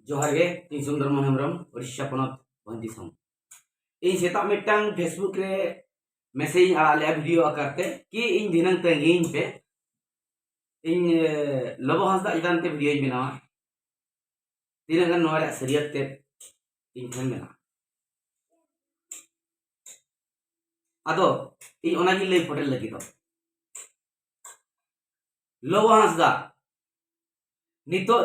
जोहार गे इन सुंदरमोहन हेम्ब्रम उड़ीसा पनत बंदिसम इन सेता मिटटांग फेसबुक रे मैसेज आड़ा ले वीडियो आकारते कि इन दिनंग तंगीन पे इन लबो हांसदा इदान ते वीडियो बनावा तीन गन नोरे सरियत ते इन ठन मेना आदो इन ओना gi lay फोटल लगी दो लबो हांसदा नितो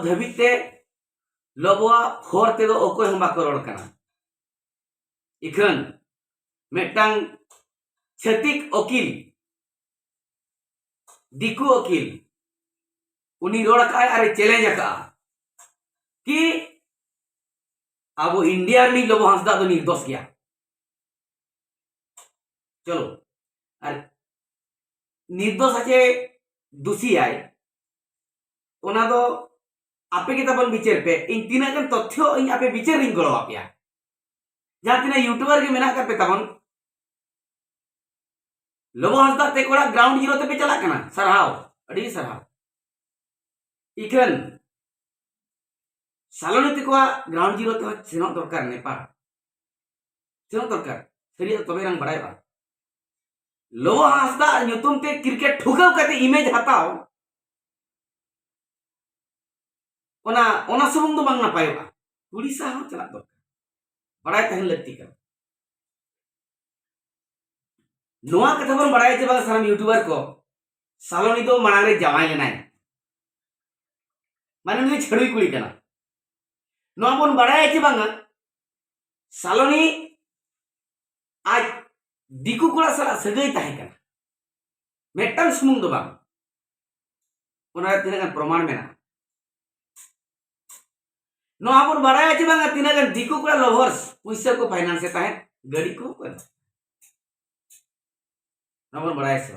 धबिते लबोआ फोर ते दो ओकोय हम बाको रोड कना इखन मेटांग छतिक ओकिल दिकू ओकिल उनी रोड का अरे चैलेंज का कि अब इंडिया में लबो हांसदा दो निर्दोष गया चलो अरे निर्दोष आचे दोषी आए ओना दो आपे के तबन विचार पे इन तीना गन तथ्य इन आपे विचार रिंग गलो आपिया जहां तीना यूट्यूबर के मेना का पे तबन लबो हांसदा ते कोड़ा ग्राउंड जीरो ते पे चला कना सरहाव अड़ी सरहाव इखन सालोनी ते कोआ ग्राउंड जीरो ते सेनो दरकार नेपाल सेनो दरकार सरिया तबे रंग बड़ाई बा लबो हांसदा न्यूतुम ते क्रिकेट ठुकाव कते इमेज हटाओ ओना सुमुंग दो बांग नापायोगा उड़ीसा हो चला दो बड़ाई तहन लगती कर नोआ कथा बन बड़ाई जे बाग सारा यूट्यूबर को सालोनी दो मांग रे जवाई लेनाय माने नुई छड़ुई कुड़ी कना नोआ बन बड़ाई जे बांग सालोनी आज दिकू कोड़ा साला सगई ताहे कना मेटन सुमुंग दो बांग ओना तिना प्रमाण मेना नोआ बन बड़ाई जे बांग तिना गन दिकू कोड़ा लवर्स पैसा को फाइनेंस से ताहे गाड़ी को कर नोआ बन बड़ाई से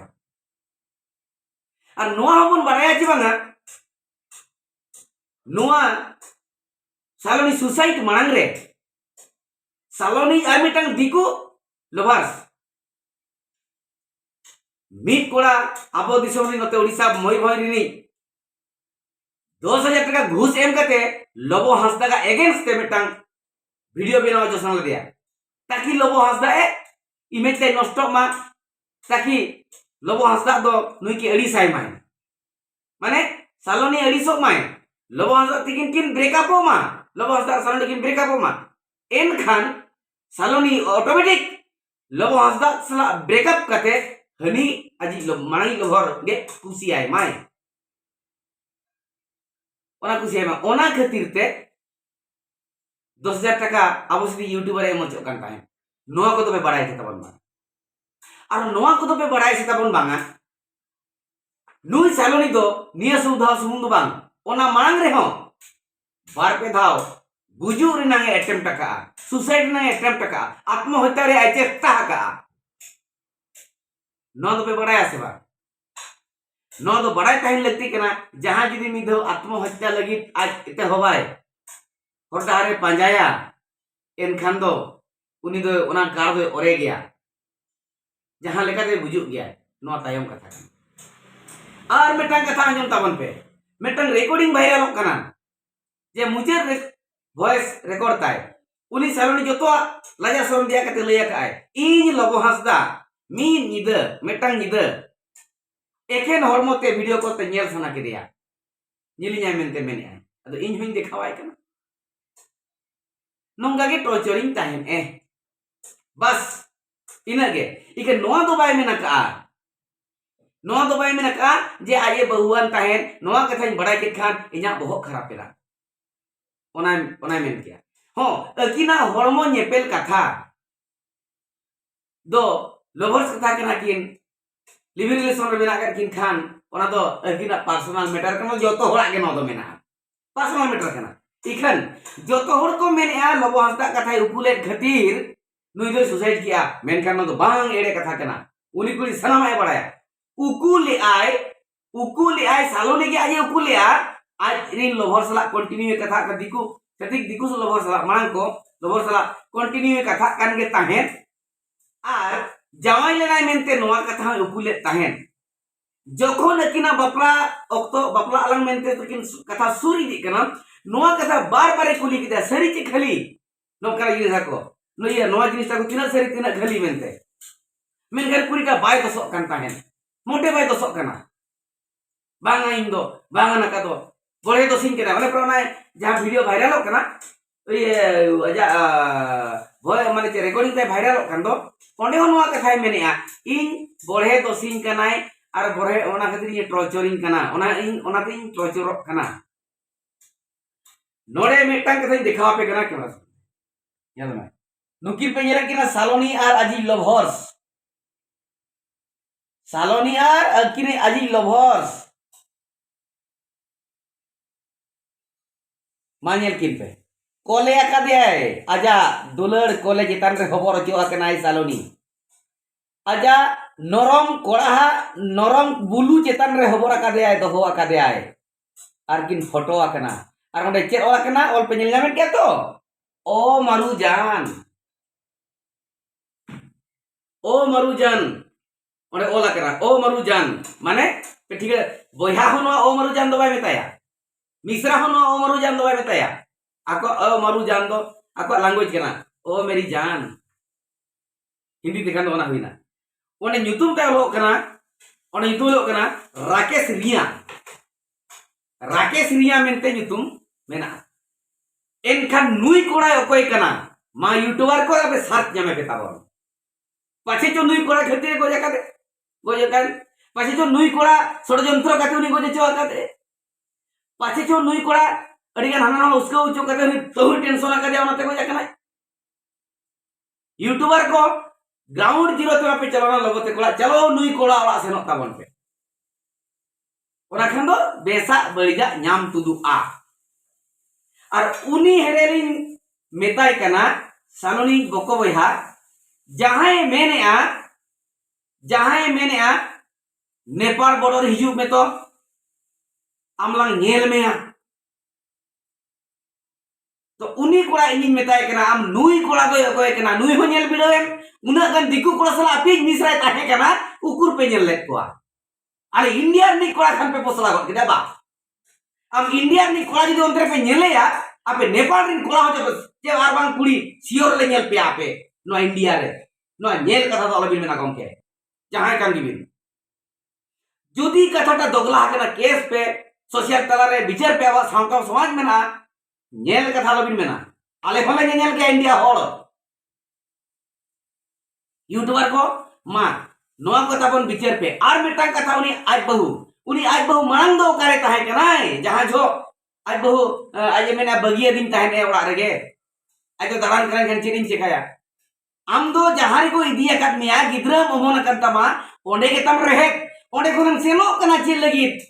और नोआ बन बड़ाई जे बांग नोआ सालोनी सुसाइड मांग रे Saloni are मिटंग diku lovers meet कोड़ा आबो दिसोम नते उड़ीसा मयूरभंज रिनी 10,000 टका घूस एम कते लबो हांसदा का अगेंस्ट ते मिटंग वीडियो बनाओ जोसन ले दिया ताकि लबो हांसदा ए इमेज ते नष्ट मा ताकि लबो हांसदा दो नुई की अड़ी साई माय माने सालोनी अड़ी सो माय लबो हांसदा तिकिन किन ब्रेकअप मा लबो हांसदा सालोनी किन ब्रेकअप मा एन खान सालोनी ऑटोमेटिक लबो हांसदा सला ब्रेकअप कते हनी अजी मांगी लभर गे खुशी आय माय ओना खुशी आय मा ओना खातिर ते 10,000 टका अवश्य यूट्यूबर एम चो कान ताहे नोआ को तो पे बड़ाई तबन मा और नोआ को तो पे बड़ाई से तबन बांगा नुई सालोनी दो निया सुधा सुमुंद बांग ओना मांग रे हो बार पे धाव गुजू रे नांगे अटेम्प्ट टका सुसाइड नांगे अटेम्प्ट टका आत्महत्या रे चेष्टा का नोआ दो पे बड़ाई से बा नोआ दो बड़ाई ताहिन लगती कना जहां जुदी मिधो आत्महत्या लगी आज इते होबाय हरदारे पांजाया एनखान दो उनी दो ओना कार दो ओरे गया जहां लेका दे बुजुग गया नोआ तायम कथा और मेटन कथा अंजम ताबन पे मेटन रिकॉर्डिंग वायरल कना जे मुझे वॉइस रिकॉर्ड ताय उनी सालोनी जतो लाजा सोम दिया कते लया काय इन लबो हांसदा मी निद मेटन निद एकेन हरमोते वीडियो को ते नेल सना के दिया निलिया मेनते मेने अदो इन हुइन देखावाय कना नोंगा के टॉर्चरिंग टाइम बस इनगे इके नोआ दो बाय मेना का नोआ दो बाय मेना का जे आये बहुआन ताहेन नोआ कथा बड़ाई के खान इना बहुत खराब पेला ओना मेन किया हो अकिना हरमो नेपेल कथा दो लवर्स कथा कना किन लिविंग रिलेशन रे मेना कर किन खान ओना दो अकिना पर्सनल मैटर कना जतो होड़ा के नो दो मेना पर्सनल मैटर कना इखन जतो होड़ को मेनया लबो हांसदा कथा उकुले खातिर नुई दो सुसाइड किया मेनखान नो दो बांग एड़े कथा कना उनी कुली सनाम आय बड़ाया उकुले आय सालोनी के आय उकुले आज रिन लवर सला कंटिन्यू कथा का दिकू सतिक दिकू से लवर सला मांग को लवर सला कंटिन्यू कथा कान के ताहेन आर जवाई लेनाय मेनते नोआ कथा उकुले ताहेन जखन अकिना बापला अक्तो बापला आलंग मेनते तकिन कथा सुर इदी कना नोआ कथा बार बार कुली किदा सरी चे खाली नोकरा जिनिस को नोया नोआ जिनिस को तिना सरी तिना खाली मेनते मेनकर कुरी का बाय दसक कान ताहेन मोटे बाय दसक कना बांगा इन दो बांगा नका दो बड़े दो सिंह केना माने प्रोना जहां वीडियो वायरल कना ये अजा भय माने चे रिकॉर्डिंग ते वायरल कान दो ओंडे हो नोआ कथा मेनेआ इन बड़े दो सिंह कनाय और बड़े ओना खातिर ये टॉर्चरिंग कना ओना इन ओना ते इन टॉर्चरक कना नोडे मेटांग कथा दिखावा पे कना केना याद में नुकिर पे येरा किना सालोनी और अजी लवर्स सालोनी और अकिने अजी लवर्स मानियल किन पे कोले आकादे आजा दुलड़ कोले चितान रे खबर हचो आकनाय सालोनी आजा नरम कोड़ा नरम बुलू चितान रे खबर आकादे दहो आकादे आर किन फोटो आकना और ओंडे चेद ओल आकना ओल पे नेल नामेन के तो ओ मारुजान ओंडे ओल आकना ओ मारुजान माने ठीक है बोया हो ओ मारुजान दो बाय मेताया मिश्रा हो ओ मारुजान दो बाय मेताया आको ओ मारुजान दो आको लैंग्वेज कना ओ मेरी जान हिंदी दिखान दो ना हुईना ओंडे ᱧᱩᱛᱩᱢ ता लो कना ओंडे ᱧᱩᱛᱩᱢ लो कना राकेश रिया मेनते ᱧᱩᱛᱩᱢ मेना एनखान नुई कोड़ा अकोय कना मा यूट्यूबर को अबे साथ जामे के ताबो पाछे चो नुई कोड़ा खते गोजे कान पाछे चो नुई कोड़ा षडयंत्र काते उनी गोजे चो आकाते पाछे चो नुई कोड़ा अडिगान हाना ना उसको उचो काते उनी तो टेंशन आकादे ओनाते गोजे कना यूट्यूबर को ग्राउंड जीरो ते पे चलोना लगोते कोड़ा चलो नुई कोड़ा ओला सेनो ताबन पे ओना खान दो बेसा बळिजा ᱧᱟᱢ तुदुआ और उनी हेरेलिन मेताय कना सालोनी बको बयहा जहां मेनेआ नेपाल बॉर्डर हिजू में तो आमलांग नेल मेया तो उनी कोड़ा इनी मेताय कना आम नुई कोड़ा गय अकोय कना नुई हो नेल बिडोएम उना गन दिकु कोड़ा सला अपीज मिसराय ताहे कना उकुर पे नेल लेत कोआ अरे इंडिया नि कोड़ा खान पे पोसला गत किदा बा अब इंडिया नि कोड़ा जदि अंतरे पे नेलेया आपे नेपाल रिन कोड़ा हो जे आर बांग कुड़ी सियोर ले नेल पे आपे नो इंडिया रे नो नेल कथा तो अलबिन मेना गमके जहां कान दिबिन जुदी कथाटा दोगला कना केस पे सोशल तला रे विचार पे आवा सावता समाज मेना नेल कथा अलबिन मेना आले फले नेल के इंडिया होड़ यूट्यूबर को मा नोआ कथा बन विचार पे आर मिटांग कथा उनी आज बहु मांग दो करे ताहे कनाय जहां जो आज बहु आज मेना बगिया दिन ताहे ने ओड़ा रेगे आज तो दरान करन कन चिरिन चिकाया आम दो जहां को इदिया काट मिया गिद्रा मोमन कंतमा ओंडे के तम रहे ओंडे कोन सेनो कना चे लगित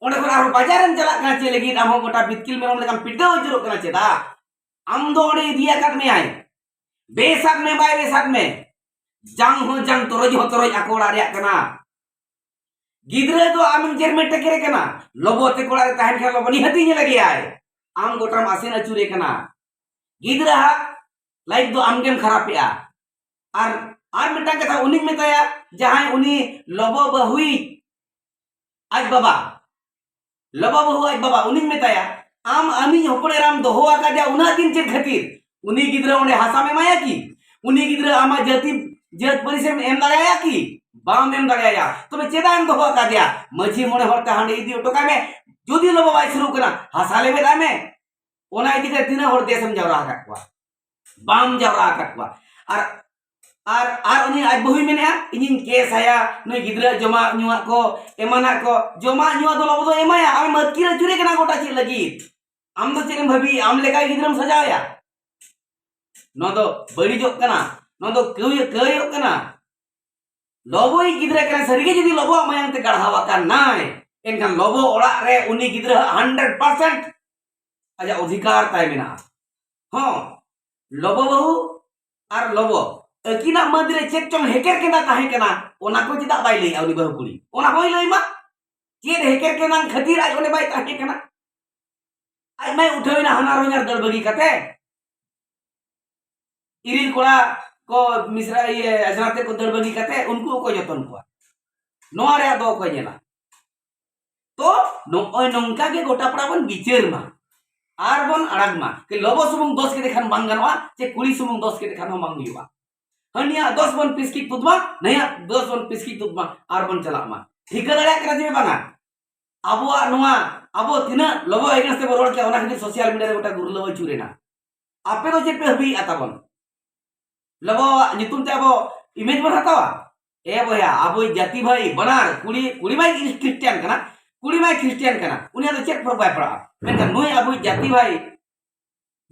ओंडे को आरो बाजारन चला कना चे लगित आम गोटा बितकिल मेरम लेकम पिड्डा जरो कना चेदा आम दो ओंडे इदिया काट मिया बेसाक में बाय बेसाक में जंग हो जंग तोरज आकोड़ा रे कना गिद्रा दो आम जेर में टकेरे कना लोबोते कोड़ा रे ताहन खा लोबनी हती ने लगे आय आम गोटा मासिन अचुरे कना गिद्रा लाइफ दो आमगेम खराब या आर मिटा कथा उनी मेताया जहां उनी लोबो बहुई आज बाबा उनी मेताया आम आमी हपड़े राम दोहो आका दे उना दिन चेत खातिर उनी गिद्रा ओंडे हासा में माया की उनी गिद्रा आमा जत परिसेम एम दाड़ाया की बाम एम दाड़ाया तबे चेदा एम दोहो आका दिया मझी मोने हरते हांडे इदी ओटोका में जुदी लोबो बाय शुरू कना हासा लेबे दामे ओना इदी के तिना हर देशम जावरा काटवा बाम जावरा काटवा और उनी आज बहुई मेने इन केस आया नई गिद्रा जमा नुआ को एमाना को जमा नुआ दो लोबो दो एमाया आम मतकीरा चुरे कना गोटा चे लगी आम दो चेम भाबी आम लेका गिद्रम सजाया नो दो बड़ी जो कना नो दो कयो कना लोबोई गिद्रा कना सरीगे जदी लोबो मायंग ते गढ़ावा का नाय एनखान लोबो ओड़ा रे उनी गिद्रा 100% आजा अधिकार ताय मेना हां लोबो बहु और लोबो अकिना मदरे चेक चोंग हेकर केना ताहे कना ओना को चिदा बाय लई आउनी बहु कुड़ी ओना होई लई मा चेद हेकर केना खातिर आज ओने बाय ताहे कना आज मैं उठविना हनार होनार दड़बगी कते इरिल कोड़ा को मिश्रा ये अजनाते को दड़बगी कते उनको को जतन को नोआ रे दो को नेला तो नोय नोंका के गोटा पड़ा बन बिचार मा आर बन अड़ग मा के लोबो सुमुंग दोष के देखान बांग गनवा जे कुड़ी सुमुंग दोष के देखान बांग हुआ हनिया 10 बन पिसकी तुदमा नया 10 बन पिसकी तुदमा आर बन चला मा ठीक दड़ा करा जे बांगा अबुआ नोआ अबो तिना लोबो एगेंस्ट ते रोड के ओना खातिर सोशल मीडिया रे गोटा गुरलो चुरेना आपे तो जे पे हबी आताबन लोबो नितुम ते अबो इमेज बन हतावा ए बया अबो जाति भाई बनार कुड़ी कुड़ी भाई क्रिश्चियन कना कुड़ी भाई क्रिश्चियन कना उनिया तो चेक फर बाय पड़ा मेनका नोय अबो जाति भाई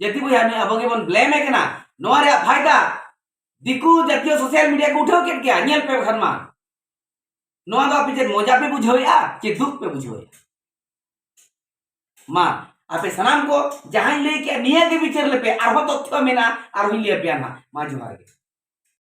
हमें अबो के बन ब्लेम है कना नोआ रे फायदा दिकू जातीय सोशल मीडिया को उठाओ के क्या नियल पे खरमा नोआ दो पे मजा पे बुझोया कि दुख पे बुझोया मा आपे सनाम को जहां ले के निया के विचार ले पे आरो तथ्य मेना आरो ले पे ना मा जोहार